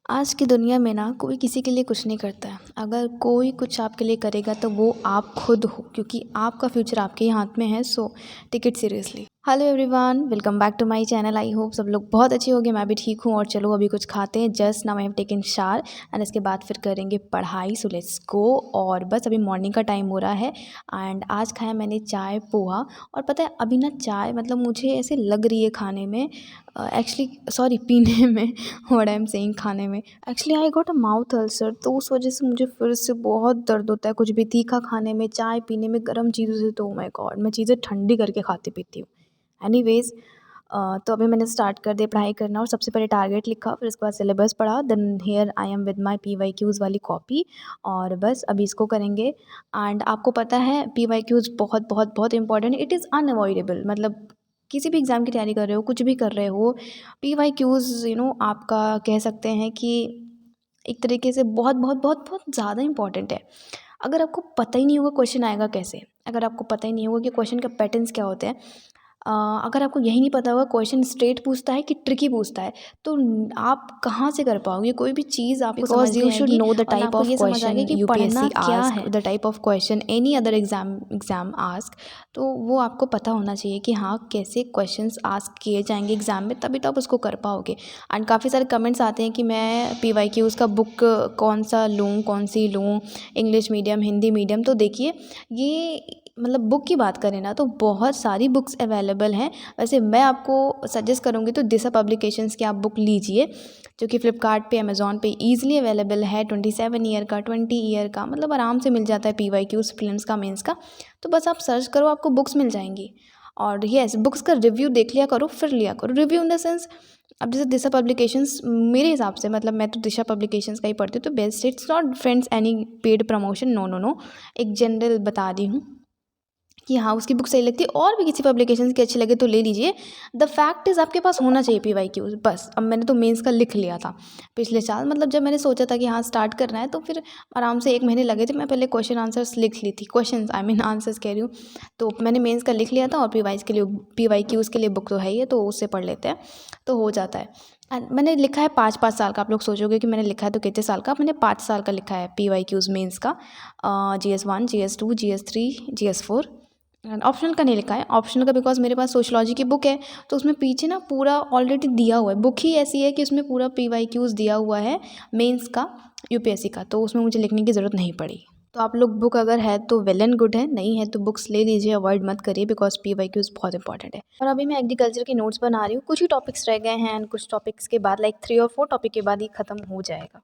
आज की दुनिया में ना कोई किसी के लिए कुछ नहीं करता है। अगर कोई कुछ आपके लिए करेगा तो वो आप खुद हो, क्योंकि आपका फ्यूचर आपके ही हाथ में है। So take it seriously. Hello everyone, welcome back to my channel. I hope सब लोग बहुत अच्छे होंगे, मैं भी ठीक हूँ। और चलो अभी कुछ खाते हैं। Just now I have taken shower and इसके बाद फिर करेंगे पढ़ाई। So let's go. और बस अभी मॉर्निंग का टाइम हो रहा है एंड आज खाया मैंने चाय पोहा। और पता है अभी ना चाय मतलब मुझे ऐसे लग रही है खाने में, एक्चुअली सॉरी पीने में व्हाट आई एम सेइंग, खाने में। Actually I got a mouth ulcer, तो उस वजह से मुझे फिर से बहुत दर्द होता है कुछ भी तीखा खाने में, चाय पीने में, गर्म चीज़ों से। तो ओ माय गॉड, मैं चीज़ें ठंडी करके खाती पीती हूँ। एनीवेज, तो अभी मैंने स्टार्ट कर दिया पढ़ाई करना और सबसे पहले टारगेट लिखा, फिर उसके बाद सिलेबस पढ़ा। Then here I am with my PYQs वाली कॉपी और बस अभी इसको करेंगे। एंड आपको पता है PYQs बहुत बहुत बहुत इंपॉर्टेंट, इट इज़ अनअवॉइडेबल। मतलब किसी भी एग्ज़ाम की तैयारी कर रहे हो, कुछ भी कर रहे हो, PYQs आपका कह सकते हैं कि एक तरीके से बहुत बहुत बहुत बहुत ज़्यादा इंपॉर्टेंट है। अगर आपको पता ही नहीं होगा क्वेश्चन आएगा कैसे, अगर आपको पता ही नहीं होगा कि क्वेश्चन का पैटर्न्स क्या होते हैं, अगर आपको यही नहीं पता होगा क्वेश्चन स्ट्रेट पूछता है कि ट्रिकी पूछता है, तो आप कहाँ से कर पाओगे कोई भी चीज़, आपको समझ बिकॉज नहीं यू शुड आएगी। नो द और ना टाइप आपको ऑफ ये समझ आएगा क्वेश्चन कि पढ़ना UPSC क्या आस्क, है, the type of question any other exam ask. तो वो आपको पता होना चाहिए कि हाँ कैसे क्वेश्चंस आस्क किए जाएंगे एग्ज़ाम में, तभी तो आप उसको कर पाओगे। एंड काफ़ी सारे कमेंट्स आते हैं कि मैं PYQs का बुक कौन सा लूँ, कौन सी लूँ, इंग्लिश मीडियम, हिंदी मीडियम। तो देखिए, ये मतलब बुक की बात करें ना तो बहुत सारी बुक्स अवेलेबल हैं। वैसे मैं आपको सजेस्ट करूँगी तो दिशा पब्लिकेशंस की आप बुक लीजिए, जो कि फ़्लिपकार्ट पे, अमेज़ॉन पे ईज़िली अवेलेबल है। 27 ईयर का, 20 ईयर का, मतलब आराम से मिल जाता है PYQs प्रीलिम्स का, मेंस का। तो बस आप सर्च करो, आपको बुक्स मिल जाएंगी। और येस, बुक्स का रिव्यू देख लिया करो, फिर लिया करो रिव्यू इन द सेंस। अब जैसे दिशा पब्लिकेशंस मेरे हिसाब से, मतलब मैं तो दिशा पब्लिकेशंस का ही पढ़ती हूँ, तो best. It's not friends any paid promotion, no no no, एक जनरल बता रही हूँ कि हाँ उसकी बुक सही लगती है। और भी किसी पब्लिकेशंस की अच्छी लगे तो ले लीजिए। द फैक्ट इज़ आपके पास होना चाहिए PYQ बस। अब मैंने तो मेंस का लिख लिया था पिछले साल, मतलब जब मैंने सोचा था कि हाँ स्टार्ट करना है, तो फिर आराम से 1 महीने लगे थे। मैं पहले क्वेश्चन आंसर्स लिख ली थी, क्वेश्चन आई मीन आंसर्स कह रही हूँ। तो मैंने मेंस का लिख लिया था और PYQs के लिए बुक तो है ही है, तो उससे पढ़ लेते हैं तो हो जाता है। एंड मैंने लिखा है 5-5 साल का। आप लोग सोचोगे कि मैंने लिखा है तो कितने साल का, मैंने 5 साल का लिखा है PYQs मेंस का। GS1, GS2, GS3, GS4। And optional का नहीं लिखा है। ऑप्शनल का बिकॉज मेरे पास सोशलॉजी की बुक है, तो उसमें पीछे ना पूरा ऑलरेडी दिया हुआ है। बुक ही ऐसी है कि उसमें पूरा PYQs दिया हुआ है मेंस का, UPSC का, तो उसमें मुझे लिखने की ज़रूरत नहीं पड़ी। तो आप लोग बुक अगर है तो वेल एंड गुड है, नहीं है तो बुक्स ले लीजिए, अवॉइड मत करिए, बिकॉज PYQs बहुत इंपॉर्टेंट है। और अभी मैं एग्रीकल्चर के नोट्स बना रही हूँ, कुछ ही टॉपिक्स रह गए हैं एंड कुछ टॉपिक्स के बाद लाइक 3 और 4 टॉपिक के बाद ही खत्म हो जाएगा।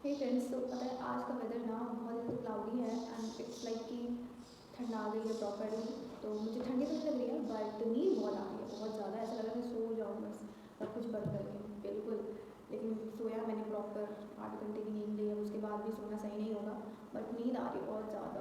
हे फ्रेंड्स, तो पता है आज का वेदर ना बहुत ज़्यादा क्लाउडी है एंड इट्स लाइक कि ठंड आ गई है प्रॉपरली। तो मुझे ठंडी तो नहीं लग रही है, बट नींद बहुत आ रही है, बहुत ज़्यादा। ऐसा लग रहा है मैं सो जाऊँ बस, सब कुछ बंद करके, बिल्कुल। लेकिन सोया मैंने प्रॉपर 8 घंटे की नींद ली है, उसके बाद भी सोना सही नहीं होगा। बट नींद आ रही है बहुत ज़्यादा,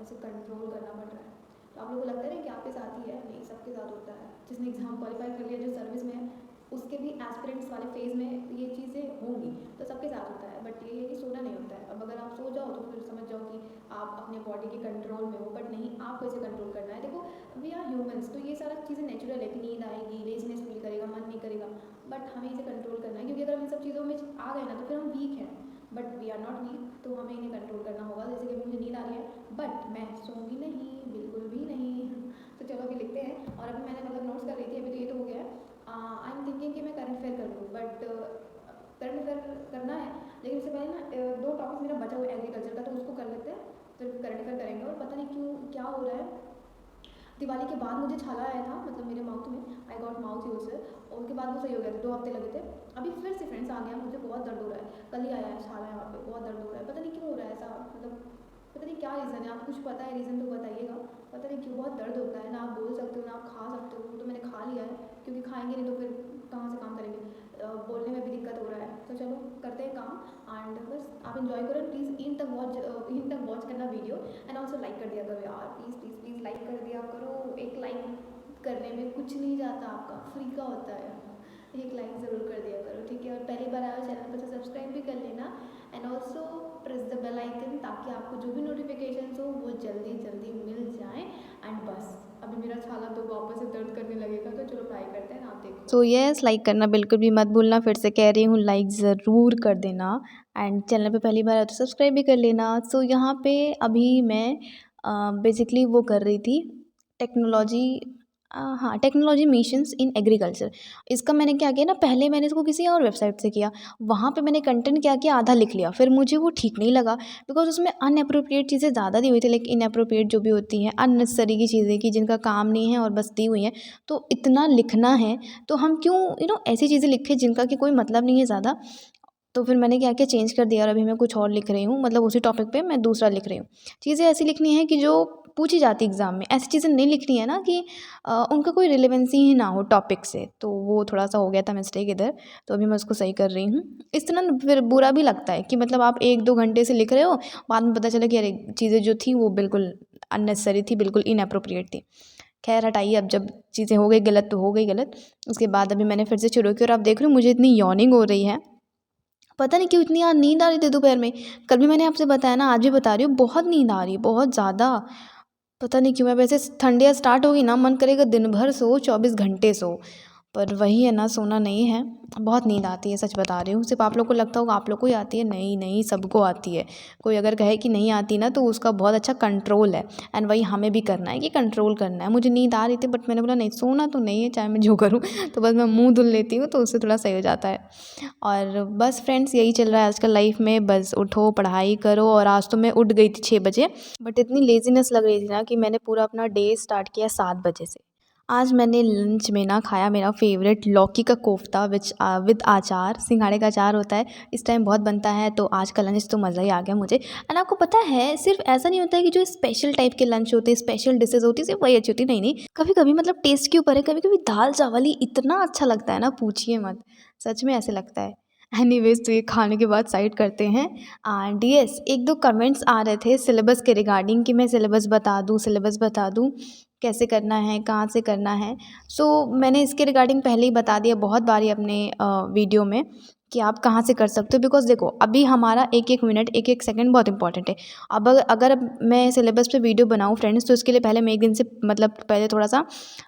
इसे कंट्रोल करना पड़ रहा है। तो आप लोगों को लगता है ना कि आपके साथ ही है, नहीं, सबके साथ होता है। जिसने एग्ज़ाम क्वालिफाई कर लिया, जो सर्विस में है, उसके भी एस्पिरेंट्स वाले फेज़ में ये चीज़ें होंगी, तो सबके साथ होता है। बट ये है कि सोना नहीं होता है। अब अगर आप सो जाओ तो फिर समझ जाओ कि आप अपने बॉडी के कंट्रोल में हो, बट नहीं, आपको इसे कंट्रोल करना है। देखो, वी आर ह्यूमंस, तो ये सारा चीज़ें नेचुरल है कि नींद आएगी, लेजीनेस फील करेगा, मन नहीं करेगा, बट हमें इसे कंट्रोल करना है। क्योंकि अगर हम इन सब चीज़ों में आ गए ना तो फिर हम वीक हैं, but we are not weak, तो हमें इन्हें कंट्रोल करना होगा। जैसे कि अभी मुझे नींद आ रही है, बट मैं सोऊंगी नहीं, बिल्कुल भी नहीं। तो चलो अभी लिखते हैं। और अभी मैंने मतलब नोट्स कर रही थी, अभी तो ये तो हो गया है। आई एम थिंकिंग कि मैं करंट अफेयर कर लूँ, बट करंट अफेयर करना है, लेकिन उससे पहले ना 2 टॉपिक मेरा बचा हुआ है एग्रीकल्चर का, तो उसको कर लेते हैं, फिर करंट अफेयर करेंगे। और पता नहीं क्यों क्या हो रहा है, दिवाली के बाद मुझे छाला आया था, मतलब मेरे माउथ में, आई गॉट माउथ यूजर, और उसके बाद वो सही हो गया था, 2 हफ्ते लगे थे। अभी फिर से फ्रेंड्स आ गया, मुझे बहुत दर्द हो रहा है, कल ही आया है छाला, यहाँ पे बहुत दर्द हो रहा है, पता नहीं क्यों हो रहा है ऐसा, मतलब पता नहीं क्या रीज़न है। आपको कुछ पता है रीज़न तो बताइएगा। पता नहीं क्यों बहुत दर्द होता है, ना आप बोल सकते हो ना आप खा सकते हो। तो मैंने खा लिया है, क्योंकि खाएंगे नहीं तो फिर कहाँ से काम करेंगे, बोलने में भी दिक्कत हो रहा है। तो चलो करते हैं काम, एंड बस आप इन्जॉय करो। प्लीज़ इन तक वॉच करना वीडियो, एंड ऑल्सो लाइक कर दिया करो यार, प्लीज़ प्लीज़ प्लीज़ लाइक कर दिया करो। एक लाइक करने में कुछ नहीं जाता, आपका फ्री का होता है, एक लाइक ज़रूर कर दिया करो, ठीक है। और पहली बार आया चैनल पर तो सब्सक्राइब भी कर लेना, and also press the bell icon, ताकि आपको जो भी नोटिफिकेशन हो वो जल्दी जल्दी मिल जाए। एंड बस अभी मेरा छाला तो वापस से दर्द करने लगेगा, तो चलो ट्राई करते हैं, आप देखो। सो यस, लाइक करना बिल्कुल भी मत भूलना, फिर से कह रही हूँ लाइक ज़रूर कर देना। एंड चैनल पे पहली बार है तो सब्सक्राइब भी कर लेना। सो यहाँ पे अभी मैं बेसिकली वो कर रही थी टेक्नोलॉजी, हाँ टेक्नोलॉजी मिशंस इन एग्रीकल्चर। इसका मैंने क्या किया ना, पहले मैंने इसको किसी और वेबसाइट से किया, वहाँ पे मैंने कंटेंट क्या किया, आधा लिख लिया, फिर मुझे वो ठीक नहीं लगा बिकॉज उसमें अनअप्रोप्रिएट चीज़ें ज़्यादा दी हुई थी, लाइक इनअप्रोप्रिएट जो भी होती हैं अननेसेसरी की चीज़ें कि जिनका काम नहीं है और बस दी हुई हैं। तो इतना लिखना है तो हम क्यों ऐसी चीज़ें लिखें जिनका कि कोई मतलब नहीं है ज़्यादा। तो फिर मैंने क्या किया, चेंज कर दिया और अभी मैं कुछ और लिख रही हूँ, मतलब उसी टॉपिक पे मैं दूसरा लिख रही हूँ। चीज़ें ऐसी लिखनी है कि जो पूछी जाती एग्ज़ाम में, ऐसी चीज़ें नहीं लिखनी है ना कि उनका कोई रिलेवेंसी ही ना हो टॉपिक से। तो वो थोड़ा सा हो गया था मिस्टेक इधर, तो अभी मैं उसको सही कर रही हूँ। इस तरह ना फिर बुरा भी लगता है कि मतलब आप 1-2 घंटे से लिख रहे हो, बाद में पता चला कि अरे चीज़ें जो थी वो बिल्कुल अननेसेसरी थी, बिल्कुल इनअप्रोप्रिएट थी। खैर हटाइए, अब जब चीज़ें हो गई गलत तो हो गई गलत। उसके बाद अभी मैंने फिर से शुरू की और आप देख रहे हो मुझे इतनी यॉर्निंग हो रही है, पता नहीं क्यों इतनी आज नींद आ रही थी दोपहर में। कल भी मैंने आपसे बताया ना, आज भी बता रही हूँ, बहुत नींद आ रही है, बहुत ज़्यादा। पता नहीं क्यों, मैं वैसे ठंडियाँ स्टार्ट होगी ना मन करेगा दिन भर सो, 24 घंटे सो, पर वही है ना, सोना नहीं है। बहुत नींद आती है, सच बता रही हूँ। सिर्फ आप लोग को लगता होगा आप लोग को ही आती है, नहीं नहीं सबको आती है। कोई अगर कहे कि नहीं आती ना तो उसका बहुत अच्छा कंट्रोल है। एंड वही हमें भी करना है कि कंट्रोल करना है। मुझे नींद आ रही थी बट मैंने बोला नहीं, सोना तो नहीं है, चाहे मैं जो करूँ। तो बस मैं मुँह धुल लेती हूँ तो उससे थोड़ा सही हो जाता है। और बस फ्रेंड्स यही चल रहा है आजकल लाइफ में, बस उठो पढ़ाई करो। और आज तो मैं उठ गई थी 6 बजे, बट इतनी लेज़ीनेस लग रही थी ना कि मैंने पूरा अपना डे स्टार्ट किया 7 बजे से। आज मैंने लंच में ना खाया मेरा फेवरेट लौकी का कोफ्ता विद अचार, सिंघाड़े का अचार होता है, इस टाइम बहुत बनता है, तो आज का लंच तो मज़ा ही आ गया मुझे। एंड आपको पता है सिर्फ ऐसा नहीं होता है कि जो स्पेशल टाइप के लंच होते हैं, स्पेशल डिशेज़ होती है सिर्फ वही अच्छी होती है, नहीं नहीं, कभी कभी मतलब टेस्ट के ऊपर है। कभी कभी दाल चावल ही इतना अच्छा लगता है ना, पूछिए मत, सच में ऐसे लगता है। एनीवेज तो ये खाने के बाद साइड करते हैं। एंड यस, 1-2 कमेंट्स आ रहे थे सिलेबस के रिगार्डिंग कि मैं सिलेबस बता दूँ कैसे करना है, कहाँ से करना है। सो मैंने इसके रिगार्डिंग पहले ही बता दिया बहुत बारी अपने वीडियो में कि आप कहाँ से कर सकते हो। बिकॉज़ देखो अभी हमारा एक-एक मिनट, एक-एक सेकंड बहुत इंपॉर्टेंट है। अब अगर मैं सिलेबस पे वीडियो बनाऊँ फ्रेंड्स, तो इसके लिए पहले मैं 1 दिन से मतलब पहले थोड़ा-सा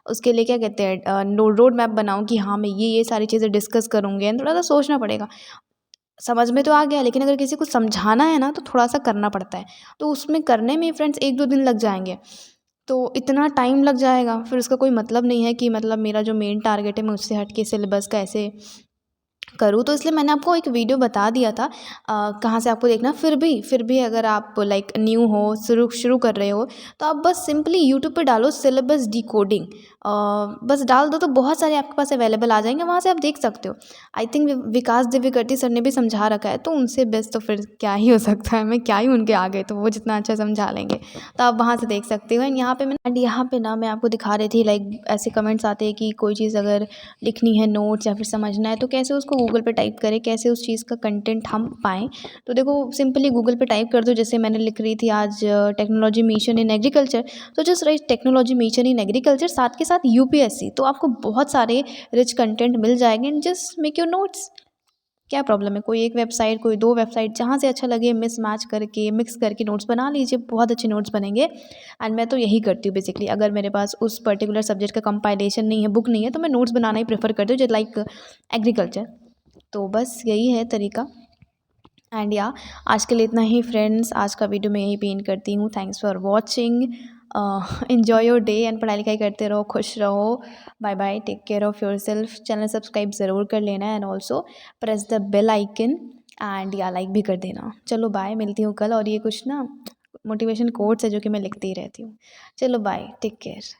उसके लिए क्या कहते हैं रोड मैप बनाऊँ कि हाँ, मैं ये सारी चीज़ें डिस्कस करूँगी, एंड थोड़ा-सा सोचना पड़ेगा। समझ में तो आ गया, लेकिन अगर किसी को समझाना है ना तो थोड़ा-सा करना पड़ता है। तो उसमें करने में फ्रेंड्स 1-2 दिन लग जाएँगे। तो इतना टाइम लग जाएगा, फिर उसका कोई मतलब नहीं है कि मतलब मेरा जो मेन टारगेट है मैं उससे हट के सिलेबस का ऐसे करूँ। तो इसलिए मैंने आपको एक वीडियो बता दिया था कहाँ से आपको देखना। फिर भी अगर आप लाइक न्यू हो, शुरू शुरू कर रहे हो, तो आप बस सिंपली यूट्यूब पे डालो सिलेबस डिकोडिंग, बस डाल दो तो बहुत सारे आपके पास अवेलेबल आ जाएंगे, वहाँ से आप देख सकते हो। I think Vikas Divyakirti sir ने भी समझा रखा है, तो उनसे बेस्ट तो फिर क्या ही हो सकता है, मैं क्या ही उनके आगे, तो वो जितना अच्छा समझा लेंगे तो आप वहाँ से देख सकते हो। एंड यहाँ पे ना मैं आपको दिखा रही थी लाइक ऐसे कमेंट्स आते हैं कि कोई चीज़ अगर लिखनी है नोट्स या फिर समझना है तो कैसे उसको गूगल पे टाइप करें, कैसे उस चीज़ का कंटेंट हम पाएँ। तो देखो सिंपली गूगल पे टाइप कर दो, जैसे मैंने लिख रही थी आज टेक्नोलॉजी मिशन इन एग्रीकल्चर, तो just right technology mission in agriculture, साथ के साथ यूपीएससी, तो आपको बहुत सारे रिच कंटेंट मिल जाएंगे। And just make your notes. क्या प्रॉब्लम है, कोई एक वेबसाइट, कोई 2 वेबसाइट, जहाँ से अच्छा लगे मिस-मैच करके, मिक्स करके नोट्स बना लीजिए, बहुत अच्छे नोट्स बनेंगे। एंड मैं तो यही करती हूँ बेसिकली, अगर मेरे पास उस पर्टिकुलर सब्जेक्ट का कंपाइलेशन नहीं है, बुक नहीं है, तो मैं नोट्स बनाना ही प्रेफ़र करती हूँ, जो लाइक एग्रीकल्चर। तो बस यही है तरीका। एंड या आज के लिए इतना ही फ्रेंड्स, आज का वीडियो मैं यहीं पे एंड करती हूँ। Thanks for watching, enjoy your day and पढ़ाई लिखाई करते रहो, खुश रहो। Bye bye, take care of yourself. Channel subscribe ज़रूर कर लेना and also press the bell icon, and या लाइक भी कर देना। चलो बाय, मिलती हूँ कल। और ये कुछ ना मोटिवेशन कोट्स है जो कि मैं लिखती ही रहती हूँ। चलो बाय, टेक केयर।